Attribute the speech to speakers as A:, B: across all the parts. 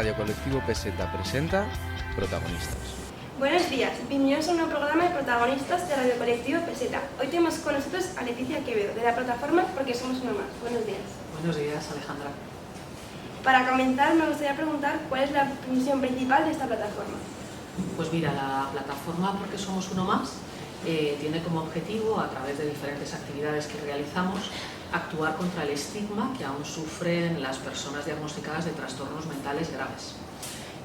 A: Radio Colectivo Peseta presenta Protagonistas.
B: Buenos días, bienvenidos a un nuevo programa de Protagonistas de Radio Colectivo Peseta. Hoy tenemos con nosotros a Leticia Quevedo, de la plataforma Porque Somos Uno Más. Buenos días.
C: Buenos días, Alejandra.
B: Para comenzar, me gustaría preguntar cuál es la misión principal de esta plataforma.
C: Pues mira, la plataforma Porque Somos Uno Más tiene como objetivo, a través de diferentes actividades que realizamos, actuar contra el estigma que aún sufren las personas diagnosticadas de trastornos mentales graves.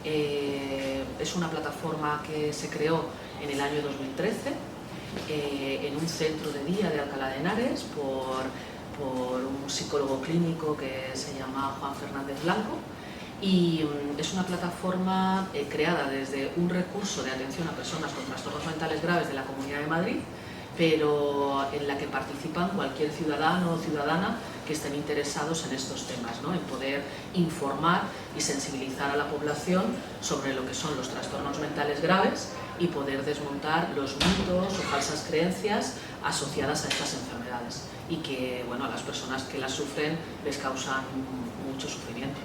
C: Es una plataforma que se creó en el año 2013 en un centro de día de Alcalá de Henares por un psicólogo clínico que se llama Juan Fernández Blanco, y es una plataforma creada desde un recurso de atención a personas con trastornos mentales graves de la Comunidad de Madrid, pero en la que participan cualquier ciudadano o ciudadana que estén interesados en estos temas, ¿no? En poder informar y sensibilizar a la población sobre lo que son los trastornos mentales graves y poder desmontar los mitos o falsas creencias asociadas a estas enfermedades y que, bueno, a las personas que las sufren les causan mucho sufrimiento.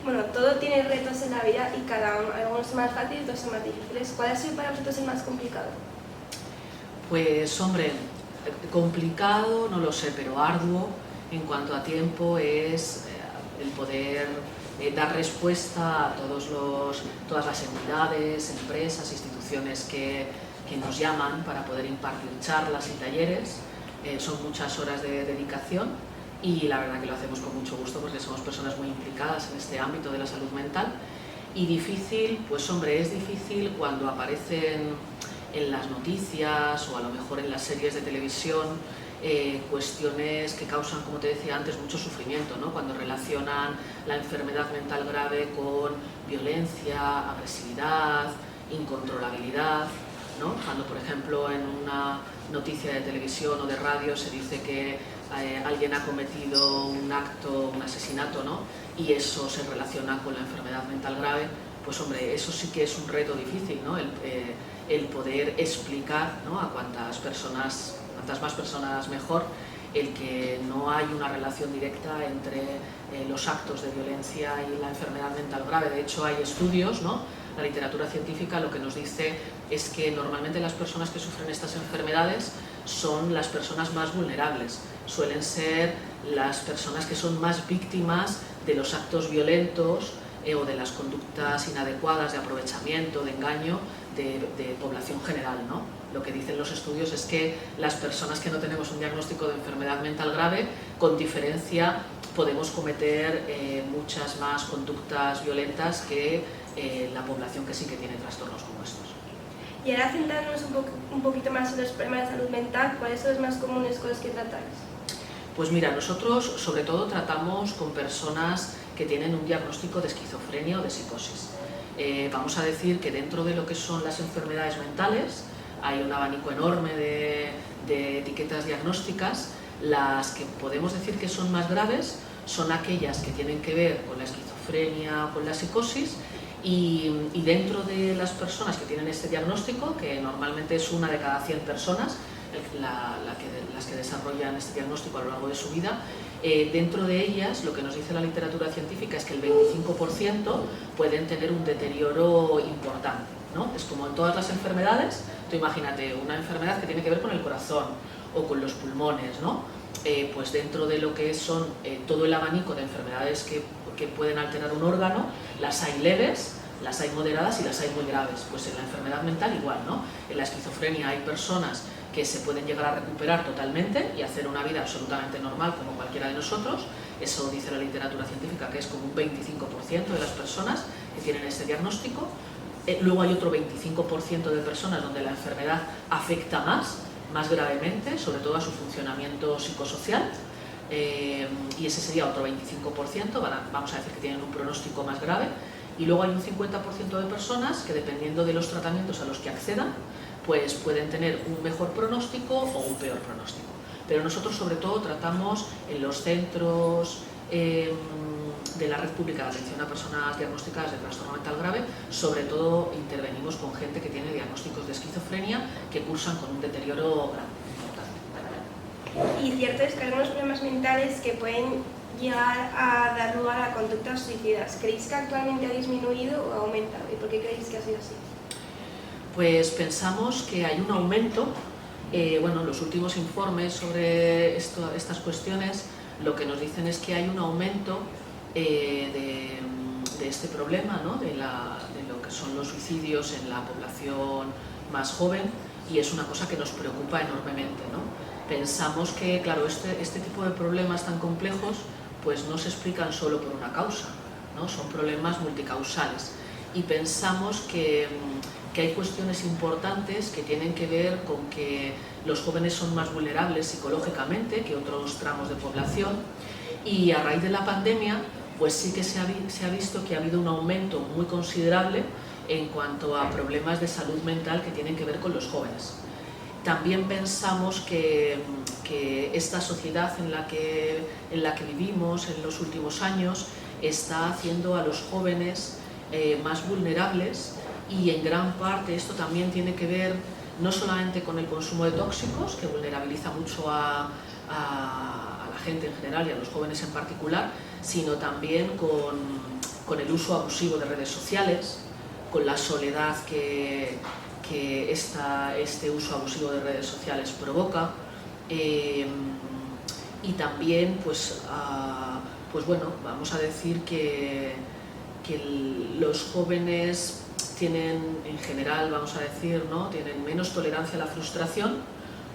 B: Bueno, todo tiene retos en la vida y algunos son más fáciles y otros son más difíciles. ¿Cuál ha sido para vosotros el más complicado?
C: Pues hombre, complicado no lo sé, pero arduo en cuanto a tiempo es el poder dar respuesta a todas las entidades, empresas, instituciones que nos llaman para poder impartir charlas y talleres. Son muchas horas de dedicación y la verdad que lo hacemos con mucho gusto porque somos personas muy implicadas en este ámbito de la salud mental. Y difícil, pues hombre, es difícil cuando aparecen en las noticias o a lo mejor en las series de televisión cuestiones que causan, como te decía antes, mucho sufrimiento, ¿no? Cuando relacionan la enfermedad mental grave con violencia, agresividad, incontrolabilidad, ¿no? Cuando, por ejemplo, en una noticia de televisión o de radio se dice que alguien ha cometido un acto, un asesinato, ¿no? Y eso se relaciona con la enfermedad mental grave, pues hombre, eso sí que es un reto difícil, ¿no? El poder explicar, ¿no? A cuantas más personas mejor, el que no hay una relación directa entre los actos de violencia y la enfermedad mental grave. De hecho, hay estudios, ¿no? La literatura científica lo que nos dice es que normalmente las personas que sufren estas enfermedades son las personas más vulnerables, suelen ser las personas que son más víctimas de los actos violentos o de las conductas inadecuadas de aprovechamiento, de engaño de población general, ¿no? Lo que dicen los estudios es que las personas que no tenemos un diagnóstico de enfermedad mental grave, con diferencia, podemos cometer muchas más conductas violentas que la población que sí que tiene trastornos como estos.
B: Y ahora centrándonos un poquito más en los problemas de salud mental, ¿cuáles son los más comunes con los que tratáis?
C: Pues mira, nosotros sobre todo tratamos con personas que tienen un diagnóstico de esquizofrenia o de psicosis. Vamos a decir que dentro de lo que son las enfermedades mentales hay un abanico enorme de etiquetas diagnósticas. Las que podemos decir que son más graves son aquellas que tienen que ver con la esquizofrenia o con la psicosis, y dentro de las personas que tienen este diagnóstico, que normalmente es una de cada 100 personas las que desarrollan este diagnóstico a lo largo de su vida, dentro de ellas lo que nos dice la literatura científica es que el 25% pueden tener un deterioro importante, ¿no? Es como en todas las enfermedades. Tú imagínate una enfermedad que tiene que ver con el corazón o con los pulmones, ¿no? Pues dentro de lo que son todo el abanico de enfermedades que pueden alterar un órgano, las hay leves, las hay moderadas y las hay muy graves. Pues en la enfermedad mental igual, ¿no? En la esquizofrenia hay personas que se pueden llegar a recuperar totalmente y hacer una vida absolutamente normal como cualquiera de nosotros. Eso dice la literatura científica, que es como un 25% de las personas que tienen este diagnóstico. Luego hay otro 25% de personas donde la enfermedad afecta más gravemente, sobre todo a su funcionamiento psicosocial, y ese sería otro 25%, vamos a decir que tienen un pronóstico más grave. Y luego hay un 50% de personas que, dependiendo de los tratamientos a los que accedan, pues pueden tener un mejor pronóstico o un peor pronóstico. Pero nosotros sobre todo tratamos en los centros de la red pública de atención a personas diagnosticadas de trastorno mental grave. Sobre todo intervenimos con gente que tiene diagnósticos de esquizofrenia que cursan con un deterioro grande.
B: Y cierto es que hay algunos problemas mentales que pueden llegar a dar lugar a conductas suicidas. ¿Creéis que actualmente ha disminuido o aumenta? ¿Y por qué creéis que ha sido así?
C: Pues pensamos que hay un aumento. Bueno, los últimos informes sobre estas cuestiones lo que nos dicen es que hay un aumento de este problema, ¿no? de lo que son los suicidios en la población más joven, y es una cosa que nos preocupa enormemente, ¿no? Pensamos que, claro, este tipo de problemas tan complejos pues no se explican solo por una causa, ¿no? Son problemas multicausales, y pensamos que hay cuestiones importantes que tienen que ver con que los jóvenes son más vulnerables psicológicamente que otros tramos de población, y a raíz de la pandemia pues sí que se ha visto que ha habido un aumento muy considerable en cuanto a problemas de salud mental que tienen que ver con los jóvenes. También pensamos que esta sociedad en la que vivimos en los últimos años está haciendo a los jóvenes más vulnerables, y en gran parte esto también tiene que ver no solamente con el consumo de tóxicos, que vulnerabiliza mucho a la gente en general y a los jóvenes en particular, sino también con el uso abusivo de redes sociales, con la soledad que este uso abusivo de redes sociales provoca, y también pues bueno, vamos a decir que los jóvenes tienen en general, vamos a decir, ¿no? tienen menos tolerancia a la frustración,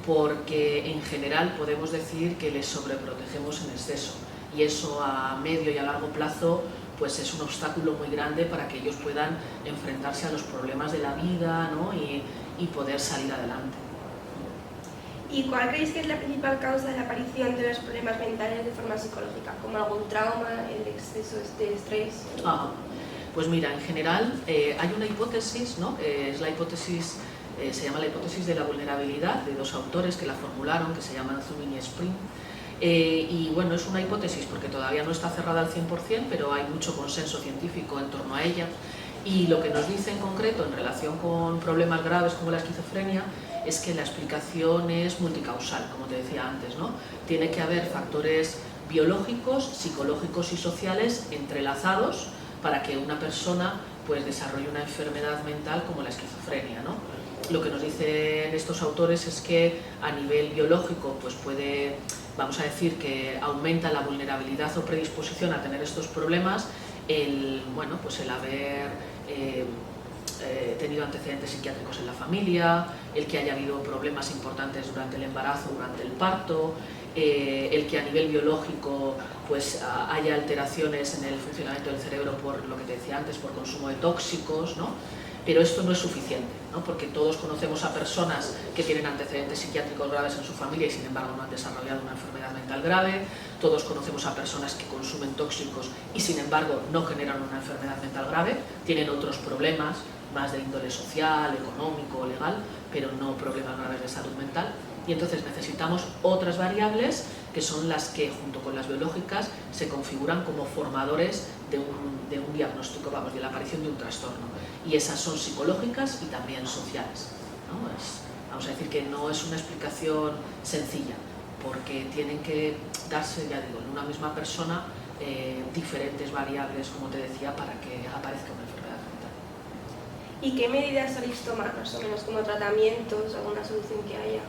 C: porque en general podemos decir que les sobreprotegemos en exceso, y eso a medio y a largo plazo pues es un obstáculo muy grande para que ellos puedan enfrentarse a los problemas de la vida, ¿no? y poder salir adelante.
B: ¿Y cuál creéis que es la principal causa de la aparición de los problemas mentales de forma psicológica? ¿Como algún trauma, el exceso de estrés?
C: Pues mira, en general hay una hipótesis, ¿no? Es la hipótesis, se llama la hipótesis de la vulnerabilidad, de dos autores que la formularon, que se llaman Zumin y Spring. Y bueno, es una hipótesis porque todavía no está cerrada al 100%, pero hay mucho consenso científico en torno a ella. Y lo que nos dice en concreto en relación con problemas graves como la esquizofrenia es que la explicación es multicausal, como te decía antes, ¿no? Tiene que haber factores biológicos, psicológicos y sociales entrelazados para que una persona pues desarrolle una enfermedad mental como la esquizofrenia, ¿no? Lo que nos dicen estos autores es que a nivel biológico pues puede, vamos a decir, que aumenta la vulnerabilidad o predisposición a tener estos problemas el haber tenido antecedentes psiquiátricos en la familia, el que haya habido problemas importantes durante el embarazo, durante el parto, el que a nivel biológico pues haya alteraciones en el funcionamiento del cerebro por lo que te decía antes, por consumo de tóxicos, ¿no? Pero esto no es suficiente, ¿no? Porque todos conocemos a personas que tienen antecedentes psiquiátricos graves en su familia y sin embargo no han desarrollado una enfermedad mental grave, todos conocemos a personas que consumen tóxicos y sin embargo no generan una enfermedad mental grave, tienen otros problemas más de índole social, económico o legal, pero no problemas graves de salud mental. Y entonces necesitamos otras variables que son las que, junto con las biológicas, se configuran como formadores de un diagnóstico, de la aparición de un trastorno. Y esas son psicológicas y también sociales, ¿no? Vamos a decir que no es una explicación sencilla, porque tienen que darse, ya digo, en una misma persona diferentes variables, como te decía, para que aparezca una enfermedad mental.
B: ¿Y qué medidas soléis tomar, más o menos, como tratamientos, alguna solución que haya?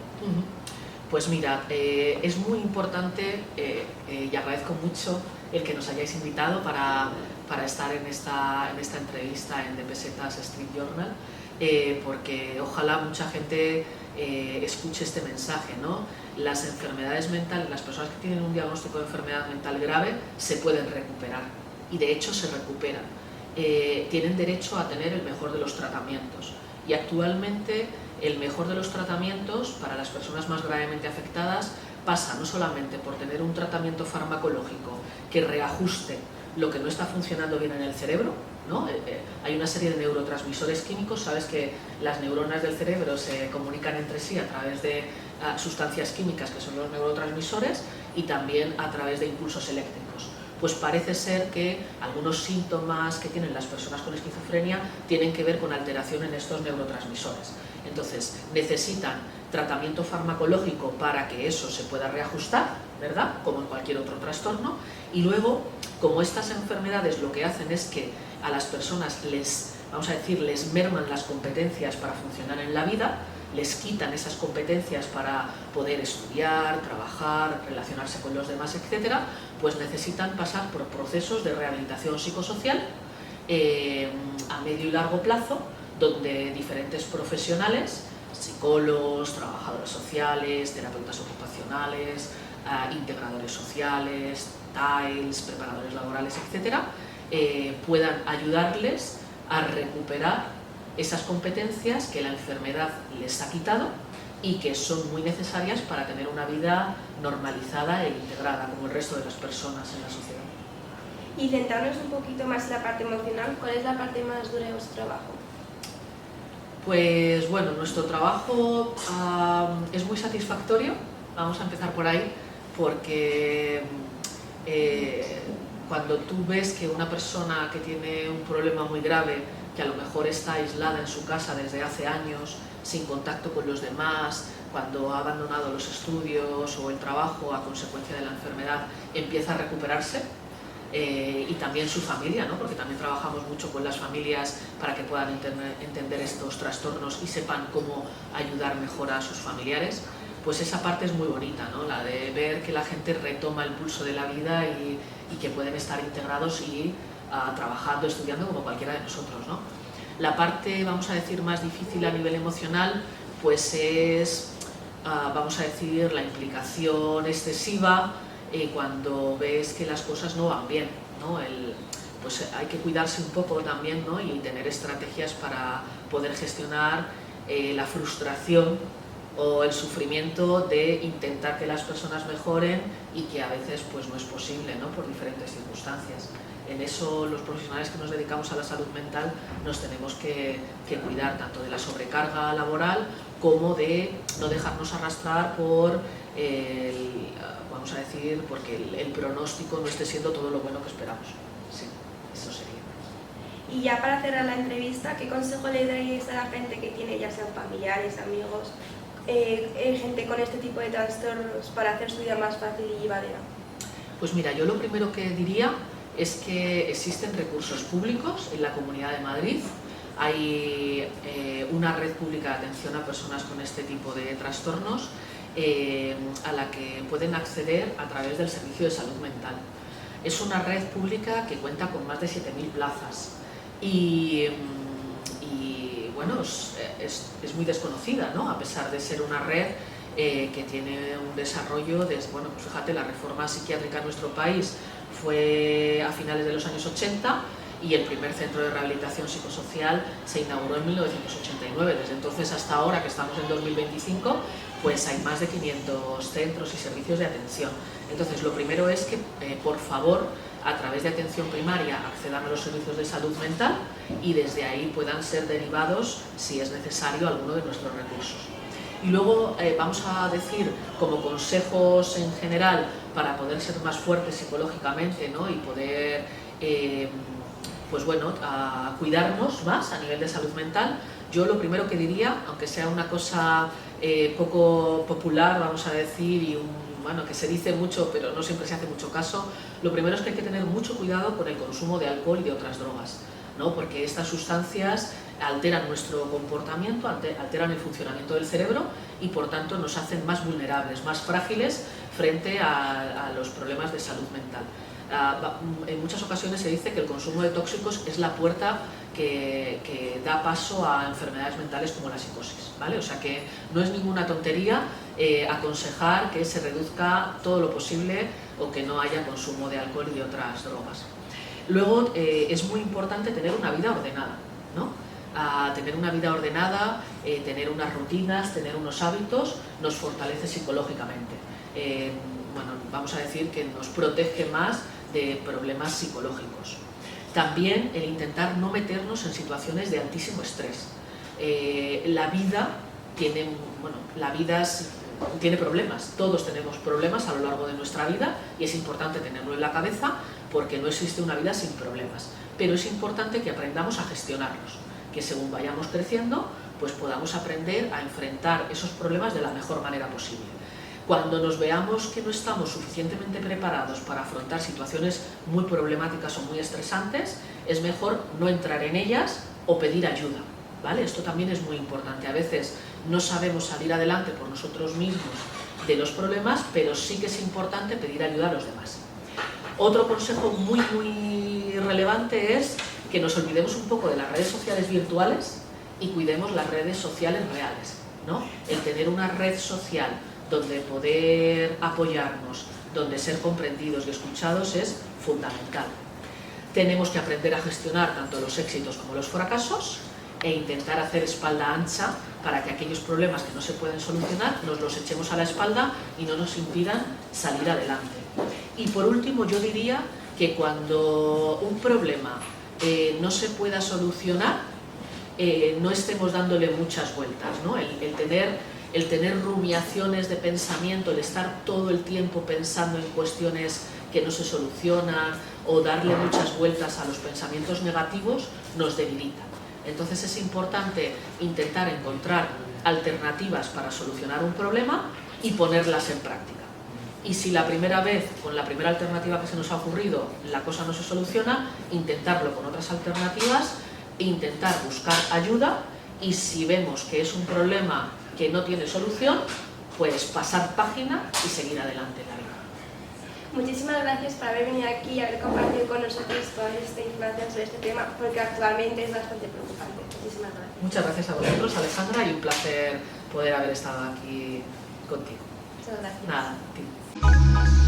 C: Pues mira, es muy importante y agradezco mucho el que nos hayáis invitado para estar en esta entrevista en The Pesetas Street Journal, porque ojalá mucha gente escuche este mensaje, ¿no? Las enfermedades mentales, las personas que tienen un diagnóstico de enfermedad mental grave se pueden recuperar, y de hecho se recuperan. Tienen derecho a tener el mejor de los tratamientos, y actualmente el mejor de los tratamientos para las personas más gravemente afectadas pasa no solamente por tener un tratamiento farmacológico que reajuste lo que no está funcionando bien en el cerebro, ¿no? Hay una serie de neurotransmisores químicos, sabes que las neuronas del cerebro se comunican entre sí a través de sustancias químicas que son los neurotransmisores y también a través de impulsos eléctricos. Pues parece ser que algunos síntomas que tienen las personas con esquizofrenia tienen que ver con alteración en estos neurotransmisores. Entonces necesitan tratamiento farmacológico para que eso se pueda reajustar, ¿verdad? Como en cualquier otro trastorno. Y luego, como estas enfermedades lo que hacen es que a las personas vamos a decir, les merman las competencias para funcionar en la vida, les quitan esas competencias para poder estudiar, trabajar, relacionarse con los demás, etc., pues necesitan pasar por procesos de rehabilitación psicosocial a medio y largo plazo, donde diferentes profesionales, psicólogos, trabajadores sociales, terapeutas ocupacionales, integradores sociales, TAILS, preparadores laborales, etc., puedan ayudarles a recuperar esas competencias que la enfermedad les ha quitado y que son muy necesarias para tener una vida normalizada e integrada como el resto de las personas en la sociedad.
B: Y centrarnos un poquito más en la parte emocional, ¿cuál es la parte más dura de vuestro trabajo?
C: Pues bueno, nuestro trabajo es muy satisfactorio, vamos a empezar por ahí, porque cuando tú ves que una persona que tiene un problema muy grave, que a lo mejor está aislada en su casa desde hace años, sin contacto con los demás, cuando ha abandonado los estudios o el trabajo a consecuencia de la enfermedad, empieza a recuperarse, y también su familia, ¿no? Porque también trabajamos mucho con las familias para que puedan entender estos trastornos y sepan cómo ayudar mejor a sus familiares, pues esa parte es muy bonita, ¿no? La de ver que la gente retoma el pulso de la vida y que pueden estar integrados y trabajando, estudiando como cualquiera de nosotros, ¿no? La parte, vamos a decir, más difícil a nivel emocional, pues es, vamos a decir, la implicación excesiva cuando ves que las cosas no van bien, ¿no? Pues hay que cuidarse un poco también, ¿no? Y tener estrategias para poder gestionar la frustración o el sufrimiento de intentar que las personas mejoren y que a veces pues no es posible, ¿no? Por diferentes circunstancias. En eso los profesionales que nos dedicamos a la salud mental nos tenemos que cuidar tanto de la sobrecarga laboral como de no dejarnos arrastrar por vamos a decir, porque el pronóstico no esté siendo todo lo bueno que esperamos. Sí, eso sería.
B: Y ya para cerrar la entrevista, ¿qué consejo le daríais a la gente que tiene, ya sean familiares, amigos, gente con este tipo de trastornos, para hacer su vida más fácil y llevadera?
C: Pues mira, yo lo primero que diría es que existen recursos públicos en la Comunidad de Madrid. Hay una red pública de atención a personas con este tipo de trastornos a la que pueden acceder a través del Servicio de Salud Mental. Es una red pública que cuenta con más de 7.000 plazas y bueno, es muy desconocida, ¿no? A pesar de ser una red que tiene un desarrollo desde, bueno, pues fíjate, la reforma psiquiátrica en nuestro país fue a finales de los años 80 y el primer centro de rehabilitación psicosocial se inauguró en 1989. Desde entonces hasta ahora, que estamos en 2025, pues hay más de 500 centros y servicios de atención. Entonces, lo primero es que, por favor, a través de atención primaria accedan a los servicios de salud mental y desde ahí puedan ser derivados, si es necesario, alguno de nuestros recursos. Y luego vamos a decir, como consejos en general, para poder ser más fuertes psicológicamente, ¿no? Y poder pues bueno, a cuidarnos más a nivel de salud mental, yo lo primero que diría, aunque sea una cosa poco popular, vamos a decir, y bueno, que se dice mucho pero no siempre se hace mucho caso, lo primero es que hay que tener mucho cuidado con el consumo de alcohol y de otras drogas, ¿no? Porque estas sustancias alteran nuestro comportamiento, alteran el funcionamiento del cerebro y por tanto nos hacen más vulnerables, más frágiles frente a los problemas de salud mental. En muchas ocasiones se dice que el consumo de tóxicos es la puerta que da paso a enfermedades mentales como la psicosis, ¿vale? O sea que no es ninguna tontería aconsejar que se reduzca todo lo posible o que no haya consumo de alcohol y de otras drogas. Luego es muy importante tener una vida ordenada, ¿no? Tener una vida ordenada, tener unas rutinas, tener unos hábitos, nos fortalece psicológicamente. Bueno, vamos a decir que nos protege más de problemas psicológicos. También el intentar no meternos en situaciones de altísimo estrés. La vida tiene, bueno, tiene problemas, todos tenemos problemas a lo largo de nuestra vida y es importante tenerlo en la cabeza porque no existe una vida sin problemas, pero es importante que aprendamos a gestionarlos, que según vayamos creciendo pues podamos aprender a enfrentar esos problemas de la mejor manera posible. Cuando nos veamos que no estamos suficientemente preparados para afrontar situaciones muy problemáticas o muy estresantes, es mejor no entrar en ellas o pedir ayuda, ¿vale? Esto también es muy importante. A veces no sabemos salir adelante por nosotros mismos de los problemas, pero sí que es importante pedir ayuda a los demás. Otro consejo muy relevante es que nos olvidemos un poco de las redes sociales virtuales y cuidemos las redes sociales reales, ¿no? El tener una red social donde poder apoyarnos, donde ser comprendidos y escuchados es fundamental. Tenemos que aprender a gestionar tanto los éxitos como los fracasos e intentar hacer espalda ancha para que aquellos problemas que no se pueden solucionar nos los echemos a la espalda y no nos impidan salir adelante. Y por último, yo diría que cuando un problema no se pueda solucionar, no estemos dándole muchas vueltas, ¿no? El tener rumiaciones de pensamiento, el estar todo el tiempo pensando en cuestiones que no se solucionan o darle muchas vueltas a los pensamientos negativos nos debilita. Entonces es importante intentar encontrar alternativas para solucionar un problema y ponerlas en práctica. Y si la primera vez, con la primera alternativa que se nos ha ocurrido, la cosa no se soluciona, intentarlo con otras alternativas e intentar buscar ayuda, y si vemos que es un problema que no tiene solución, pues pasar página y seguir adelante en la vida.
B: Muchísimas gracias por haber venido aquí y haber compartido con nosotros toda esta información sobre este tema, porque actualmente es bastante preocupante. Muchísimas gracias.
C: Muchas gracias a vosotros, Alejandra, y un placer poder haber estado aquí contigo.
B: Muchas gracias.
C: Nada, a ti.